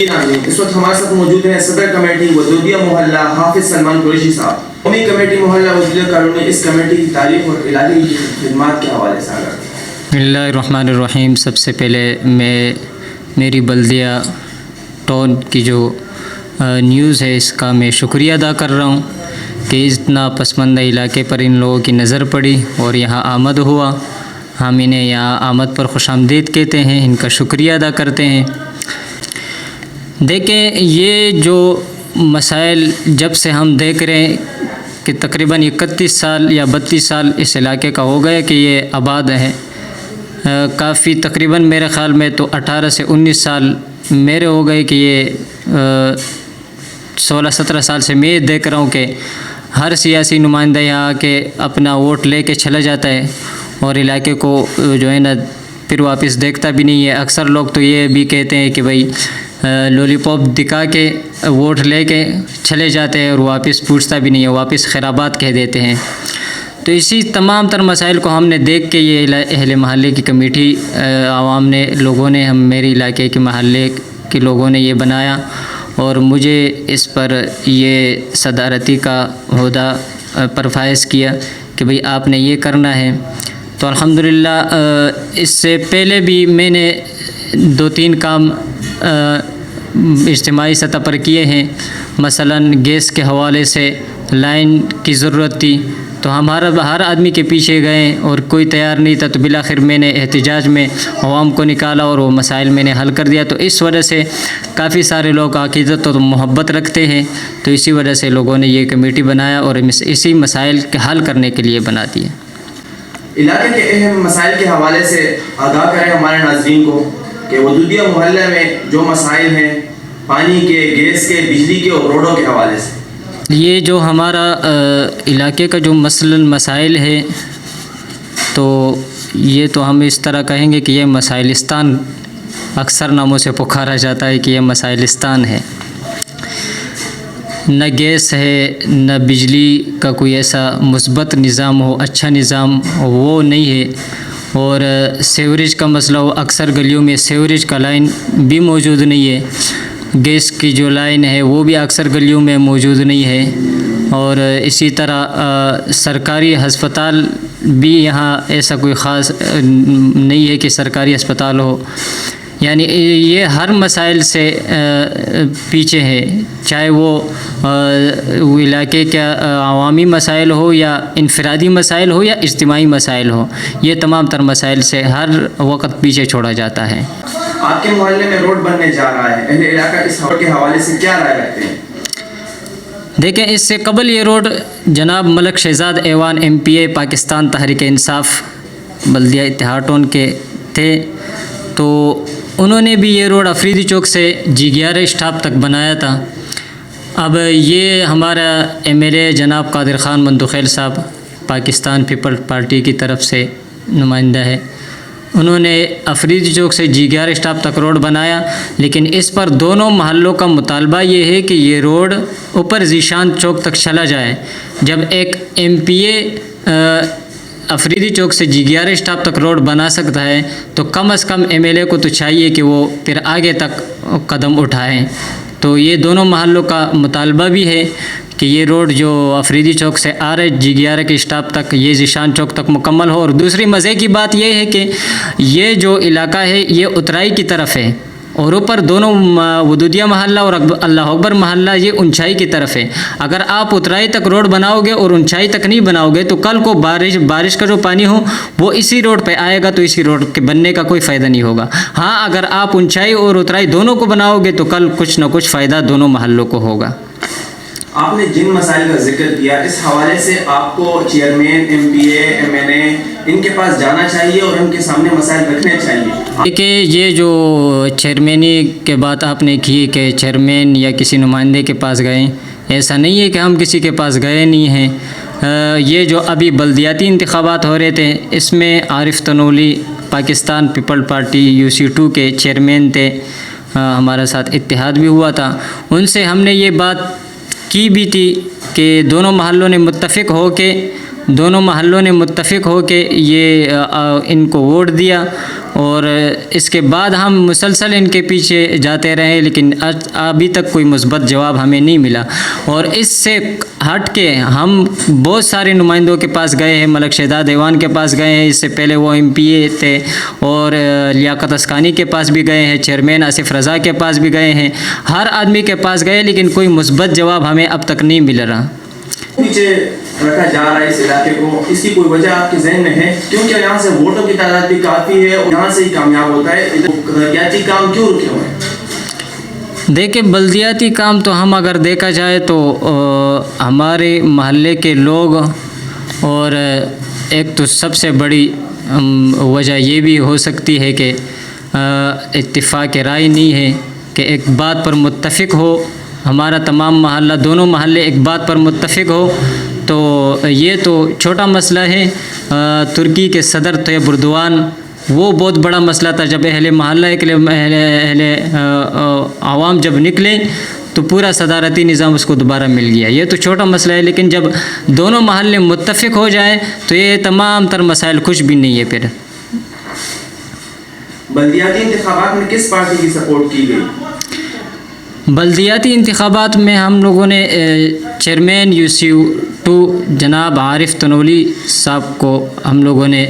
اس وقت ہمارے ساتھ موجود ہیں صدر کمیٹی ودودیہ محلہ حافظ سلمان قریشی صاحب. قومی کمیٹی محلہ ودودیہ کالونی اس کمیٹی کی تاریخ اور علاقائی خدمات کے حوالے سے آگاہ. بسم اللہ الرحمن الرحیم. سب سے پہلے میں میری بلدیہ ٹون کی جو نیوز ہے اس کا میں شکریہ ادا کر رہا ہوں کہ اتنا پسماندہ علاقے پر ان لوگوں کی نظر پڑی اور یہاں آمد ہوا. ہم انہیں یہاں آمد پر خوش آمدید کہتے ہیں، ان کا شکریہ ادا کرتے ہیں. دیکھیں، یہ جو مسائل جب سے ہم دیکھ رہے ہیں کہ تقریباً 31 سال یا 32 سال اس علاقے کا ہو گیا کہ یہ آباد ہے. کافی تقریباً میرے خیال میں تو 18 سے 19 سال میرے ہو گئے کہ یہ 16-17 سال سے میں دیکھ رہا ہوں کہ ہر سیاسی نمائندہ یہاں کے اپنا ووٹ لے کے چلا جاتا ہے اور علاقے کو جو ہے نا پھر واپس دیکھتا بھی نہیں ہے. اکثر لوگ تو یہ بھی کہتے ہیں کہ بھائی لولی پاپ دکھا کے ووٹ لے کے چلے جاتے ہیں اور واپس پوچھتا بھی نہیں ہے، واپس خیراباد کہہ دیتے ہیں. تو اسی تمام تر مسائل کو ہم نے دیکھ کے یہ اہل محلے کی کمیٹی عوام نے لوگوں نے میرے علاقے کے محلے کے لوگوں نے یہ بنایا اور مجھے اس پر یہ صدارتی کا عہدہ پر فائز کیا کہ بھئی آپ نے یہ کرنا ہے. تو الحمدللہ اس سے پہلے بھی میں نے 2-3 کام اجتماعی سطح پر کیے ہیں. مثلاً گیس کے حوالے سے لائن کی ضرورت تھی تو ہر آدمی کے پیچھے گئے اور کوئی تیار نہیں تھا، تو بالآخر میں نے احتجاج میں عوام کو نکالا اور وہ مسائل میں نے حل کر دیا. تو اس وجہ سے کافی سارے لوگ عقیدت اور محبت رکھتے ہیں، تو اسی وجہ سے لوگوں نے یہ کمیٹی بنایا اور اسی مسائل کے حل کرنے کے لیے بنا دیا. علاقے کے اہم مسائل کے حوالے سے آگاہ کریں ہمارے ناظرین کو کہ ودودیہ محلہ میں جو مسائل ہیں پانی کے، گیس کے، بجلی کے اور روڈوں کے حوالے سے. یہ جو ہمارا علاقے کا جو مثلاً مسائل ہے تو یہ تو ہم اس طرح کہیں گے کہ یہ مسائلستان اکثر ناموں سے پکارا جاتا ہے کہ یہ مسائلستان ہے. نہ گیس ہے، نہ بجلی کا کوئی ایسا مثبت نظام ہو، اچھا نظام وہ نہیں ہے. اور سیوریج کا مسئلہ ہو، اکثر گلیوں میں سیوریج کا لائن بھی موجود نہیں ہے. گیس کی جو لائن ہے وہ بھی اکثر گلیوں میں موجود نہیں ہے. اور اسی طرح سرکاری ہسپتال بھی یہاں ایسا کوئی خاص نہیں ہے کہ سرکاری ہسپتال ہو. یعنی یہ ہر مسائل سے پیچھے ہے، چاہے وہ علاقے کا عوامی مسائل ہو یا انفرادی مسائل ہو یا اجتماعی مسائل ہو. یہ تمام تر مسائل سے ہر وقت پیچھے چھوڑا جاتا ہے. آپ کے محلے میں روڈ بننے جا رہا ہے، اہل علاقہ اس روڈ کے حوالے سے کیا رائے رکھتے ہیں؟ دیکھیں، اس سے قبل یہ روڈ جناب ملک شہزاد ایوان MPA پاکستان تحریک انصاف بلدیہ اتحاد ٹون کے تھے، تو انہوں نے بھی یہ روڈ افریدی چوک سے G11 اسٹاپ تک بنایا تھا. اب یہ ہمارا MLA جناب قادر خان مندوخیل صاحب پاکستان پیپل پارٹی کی طرف سے نمائندہ ہے، انہوں نے افریدی چوک سے G11 اسٹاپ تک روڈ بنایا. لیکن اس پر دونوں محلوں کا مطالبہ یہ ہے کہ یہ روڈ اوپر ذیشان چوک تک چلا جائے. جب ایک MPA افریدی چوک سے G11 اسٹاپ تک روڈ بنا سکتا ہے تو کم از کم MLA کو تو چاہیے کہ وہ پھر آگے تک قدم اٹھائیں. تو یہ دونوں محلوں کا مطالبہ بھی ہے کہ یہ روڈ جو افریدی چوک سے آ رہے G11 کے اسٹاپ تک یہ ذیشان چوک تک مکمل ہو. اور دوسری مزے کی بات یہ ہے کہ یہ جو علاقہ ہے یہ اترائی کی طرف ہے اور اوپر دونوں ودودیہ محلہ اور اللہ اکبر محلہ یہ اونچائی کی طرف ہے. اگر آپ اترائی تک روڈ بناؤ گے اور اونچائی تک نہیں بناؤ گے تو کل کو بارش کا جو پانی ہو وہ اسی روڈ پہ آئے گا، تو اسی روڈ کے بننے کا کوئی فائدہ نہیں ہوگا. ہاں، اگر آپ اونچائی اور اترائی دونوں کو بناؤ گے تو کل کچھ نہ کچھ فائدہ دونوں محلوں کو ہوگا. آپ نے جن مسائل کا ذکر کیا اس حوالے سے آپ کو چیئرمین، MPA، MLA ان کے پاس جانا چاہیے اور ان کے سامنے مسائل رکھنے چاہیے. دیکھیے، یہ جو چیئرمینی کے بات آپ نے کی کہ چیئرمین یا کسی نمائندے کے پاس گئے، ایسا نہیں ہے کہ ہم کسی کے پاس گئے نہیں ہیں. یہ جو ابھی بلدیاتی انتخابات ہو رہے تھے اس میں عارف Tanoli Pakistan people party UC2 کے چیئرمین تھے، ہمارے ساتھ اتحاد بھی ہوا تھا. ان سے ہم نے یہ بات کی بھی تھی کہ دونوں محلوں نے متفق ہو کے دونوں محلوں نے متفق ہو کے یہ ان کو ووٹ دیا، اور اس کے بعد ہم مسلسل ان کے پیچھے جاتے رہے، لیکن ابھی تک کوئی مثبت جواب ہمیں نہیں ملا۔ اور اس سے ہٹ کے ہم بہت سارے نمائندوں کے پاس گئے ہیں، ملک شہزاد ایوان کے پاس گئے ہیں، اس سے پہلے وہ MPA تھے، اور لیاقت اسکانی کے پاس بھی گئے ہیں، چیئرمین آصف رضا کے پاس بھی گئے ہیں، ہر آدمی کے پاس گئے، لیکن کوئی مثبت جواب ہمیں اب تک نہیں مل رہا۔ پیچھے رکھا جا رہا ہے اس علاقے کو، اس کی کوئی وجہ آپ کے ذہن میں ہے؟ کیونکہ یہاں سے ووٹوں کی تعداد بھی کافی ہے اور یہاں سے ہی کامیاب ہوتا ہے، بلدیاتی کام کیوں رکے ہوئے ہیں؟ دیکھیں، بلدیاتی کام تو ہم اگر دیکھا جائے تو ہمارے محلے کے لوگ، اور ایک تو سب سے بڑی وجہ یہ بھی ہو سکتی ہے کہ اتفاق رائے نہیں ہے کہ ایک بات پر متفق ہو، ہمارا تمام محلہ، دونوں محلے ایک بات پر متفق ہو، تو یہ تو چھوٹا مسئلہ ہے۔ ترکی کے صدر طیب اردوان، وہ بہت بڑا مسئلہ تھا، جب اہل محلہ اہل عوام جب نکلے تو پورا صدارتی نظام اس کو دوبارہ مل گیا۔ یہ تو چھوٹا مسئلہ ہے، لیکن جب دونوں محلے متفق ہو جائیں تو یہ تمام تر مسائل کچھ بھی نہیں ہے۔ پھر بلدیاتی انتخابات میں کس پارٹی کی سپورٹ کی گئی؟ بلدیاتی انتخابات میں ہم لوگوں نے چیئرمین UC2 جناب عارف تنولی صاحب کو ہم لوگوں نے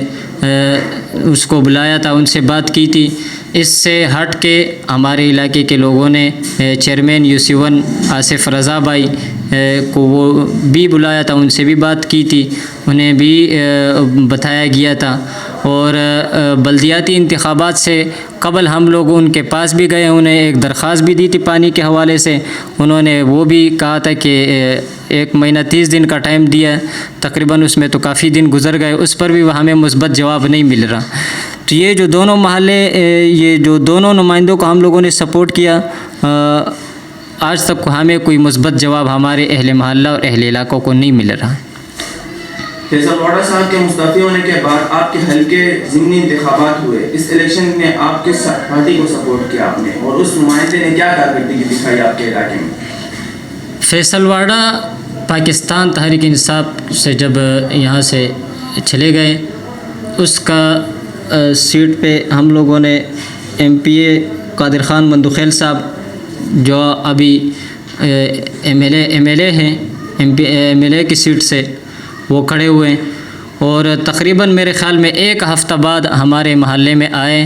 اس کو بلایا تھا، ان سے بات کی تھی۔ اس سے ہٹ کے ہمارے علاقے کے لوگوں نے چیئرمین UC1 آصف رضا بھائی کو وہ بھی بلایا تھا، ان سے بھی بات کی تھی، انہیں بھی بتایا گیا تھا۔ اور بلدیاتی انتخابات سے قبل ہم لوگ ان کے پاس بھی گئے، انہیں ایک درخواست بھی دی تھی پانی کے حوالے سے، انہوں نے وہ بھی کہا تھا کہ 1 مہینہ 30 دن کا ٹائم دیا، تقریباً اس میں تو کافی دن گزر گئے، اس پر بھی ہمیں مثبت جواب نہیں مل رہا۔ تو یہ جو دونوں محلے، یہ جو دونوں نمائندوں کو ہم لوگوں نے سپورٹ کیا، آج تک ہمیں کوئی مثبت جواب ہمارے اہل محلہ اور اہل علاقوں کو نہیں مل رہا۔ فیصل واڑہ صاحب کے مستعفی ہونے کے بعد آپ کے حلقے ضمنی انتخابات ہوئے، اس الیکشن میں آپ کس پارٹی کو سپورٹ کیا آپ نے، اور اس نمائندے نے کیا کارکردگی دکھائی آپ کے علاقے میں؟ فیصل واڑہ پاکستان تحریک انصاف سے جب یہاں سے چلے گئے، اس کا سیٹ پہ ہم لوگوں نے MPA قادر خان مندوخیل صاحب، جو ابھی MLA ہیں، MLA کی سیٹ سے وہ کھڑے ہوئے، اور تقریباً میرے خیال میں 1 ہفتہ بعد ہمارے محلے میں آئے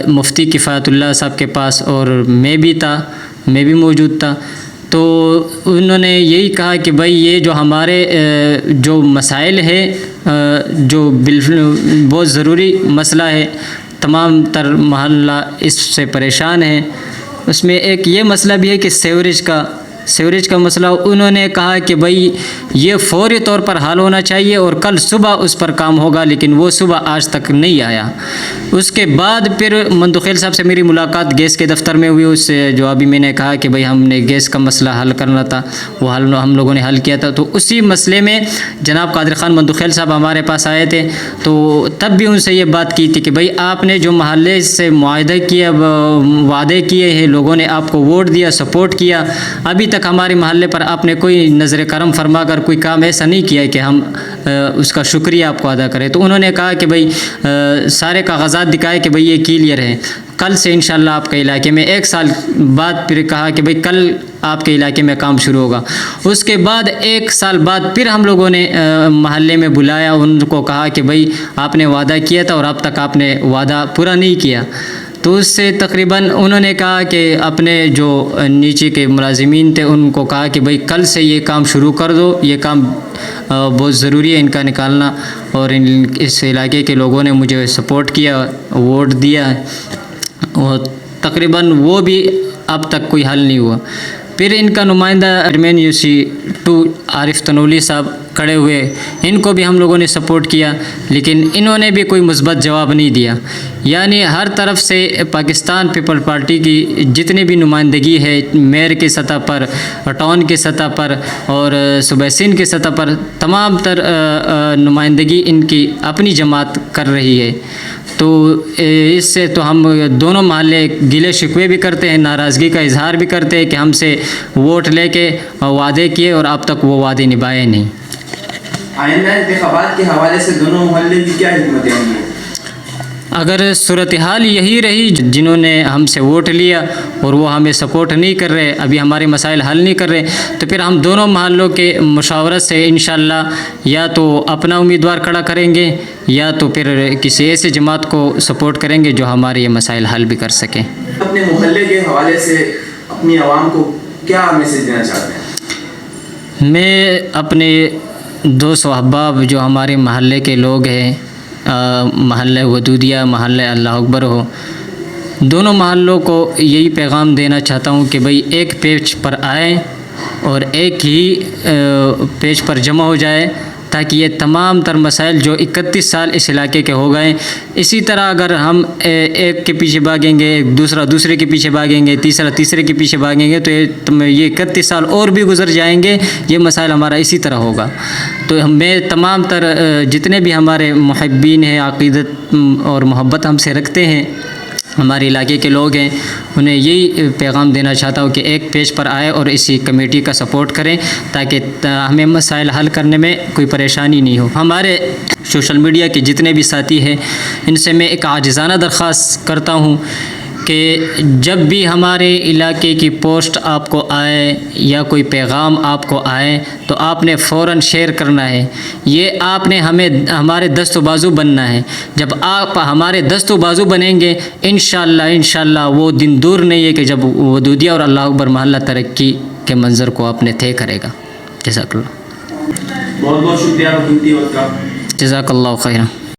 مفتی کفایت اللہ صاحب کے پاس، اور میں بھی موجود تھا۔ تو انہوں نے یہی کہا کہ بھائی یہ جو ہمارے جو مسائل ہے، جو بہت ضروری مسئلہ ہے، تمام تر محلہ اس سے پریشان ہے، اس میں ایک یہ مسئلہ بھی ہے کہ سیوریج کا مسئلہ۔ انہوں نے کہا کہ بھائی یہ فوری طور پر حل ہونا چاہیے، اور کل صبح اس پر کام ہوگا، لیکن وہ صبح آج تک نہیں آیا۔ اس کے بعد پھر مندوخیل صاحب سے میری ملاقات گیس کے دفتر میں ہوئی، اس سے جو ابھی میں نے کہا کہ بھائی ہم نے گیس کا مسئلہ حل کرنا تھا، وہ حل ہم لوگوں نے حل کیا تھا۔ تو اسی مسئلے میں جناب قادر خان مندوخیل صاحب ہمارے پاس آئے تھے، تو تب بھی ان سے یہ بات کی تھی کہ بھائی آپ نے جو محلے سے معاہدہ کیا، وعدے کیے ہیں، لوگوں نے آپ کو ووٹ دیا، سپورٹ کیا، ابھی تک ہمارے محلے پر آپ نے کوئی نظر کرم فرما کر کوئی کام ایسا نہیں کیا کہ ہم اس کا شکریہ آپ کو ادا کریں۔ تو انہوں نے کہا کہ بھائی سارے کاغذات دکھائے کہ بھئی یہ کلیئر ہے، کل سے انشاءاللہ آپ کے علاقے میں 1 سال بعد پھر کہا کہ بھئی کل آپ کے علاقے میں کام شروع ہوگا۔ اس کے بعد 1 سال بعد پھر ہم لوگوں نے محلے میں بلایا، ان کو کہا کہ بھئی آپ نے وعدہ کیا تھا اور اب تک آپ نے وعدہ پورا نہیں کیا۔ تو اس سے تقریباً انہوں نے کہا کہ اپنے جو نیچے کے ملازمین تھے ان کو کہا کہ بھئی کل سے یہ کام شروع کر دو، یہ کام بہت ضروری ہے ان کا نکالنا، اور اس علاقے کے لوگوں نے مجھے سپورٹ کیا، ووٹ دیا، اور تقریباً وہ بھی اب تک کوئی حل نہیں ہوا۔ پھر ان کا نمائندہ چیئرمین UC2 عارف تنولی صاحب کھڑے ہوئے، ان کو بھی ہم لوگوں نے سپورٹ کیا، لیکن انہوں نے بھی کوئی مثبت جواب نہیں دیا۔ یعنی ہر طرف سے پاکستان پیپل پارٹی کی جتنی بھی نمائندگی ہے، میئر کی سطح پر، ٹاؤن کی سطح پر اور صوبہ سندھ کی سطح پر، تمام تر نمائندگی ان کی اپنی جماعت کر رہی ہے۔ تو اس سے تو ہم دونوں محلے گلے شکوے بھی کرتے ہیں، ناراضگی کا اظہار بھی کرتے ہیں کہ ہم سے ووٹ لے کے وعدے کیے اور اب تک وہ وعدے نبھائے نہیں۔ آئندہ انتخابات کے حوالے سے دونوں محلے کی کیا حکمت عملی ہے؟ اگر صورتحال یہی رہی جنہوں نے ہم سے ووٹ لیا اور وہ ہمیں سپورٹ نہیں کر رہے، ابھی ہمارے مسائل حل نہیں کر رہے، تو پھر ہم دونوں محلوں کے مشاورت سے انشاءاللہ یا تو اپنا امیدوار کھڑا کریں گے یا تو پھر کسی ایسے جماعت کو سپورٹ کریں گے جو ہمارے یہ مسائل حل بھی کر سکیں۔ اپنے محلے کے حوالے سے اپنی عوام کو کیا میسج دینا چاہتے ہیں؟ میں اپنے دوست و احباب جو ہمارے محلے کے لوگ ہیں، محلہ ودودیہ، محلہ اللہ اکبر ہو، دونوں محلوں کو یہی پیغام دینا چاہتا ہوں کہ بھئی ایک پیج پر آئیں اور ایک ہی پیج پر جمع ہو جائے، تاکہ یہ تمام تر مسائل جو 31 سال اس علاقے کے ہو گئے، اسی طرح اگر ہم ایک کے پیچھے بھاگیں گے، دوسرا دوسرے کے پیچھے بھاگیں گے، تیسرا تیسرے کے پیچھے بھاگیں گے، تو یہ 31 سال اور بھی گزر جائیں گے، یہ مسائل ہمارا اسی طرح ہوگا۔ تو میں تمام تر جتنے بھی ہمارے محبین ہیں، عقیدت اور محبت ہم سے رکھتے ہیں، ہمارے علاقے کے لوگ ہیں، انہیں یہی پیغام دینا چاہتا ہوں کہ ایک پیج پر آئے اور اسی کمیٹی کا سپورٹ کریں تاکہ ہمیں مسائل حل کرنے میں کوئی پریشانی نہیں ہو۔ ہمارے سوشل میڈیا کے جتنے بھی ساتھی ہیں، ان سے میں ایک عاجزانہ درخواست کرتا ہوں کہ جب بھی ہمارے علاقے کی پوسٹ آپ کو آئے یا کوئی پیغام آپ کو آئے تو آپ نے فوراً شیئر کرنا ہے۔ یہ آپ نے ہمارے دست و بازو بننا ہے۔ جب آپ ہمارے دست و بازو بنیں گے، انشاءاللہ وہ دن دور نہیں ہے کہ جب ودودیہ اور اللہ اکبر محلہ ترقی کے منظر کو اپنے طے کرے گا۔ جزاک اللہ، بہت بہت شکریہ قیمتی وقت کا۔ جزاک اللہ خیرہ۔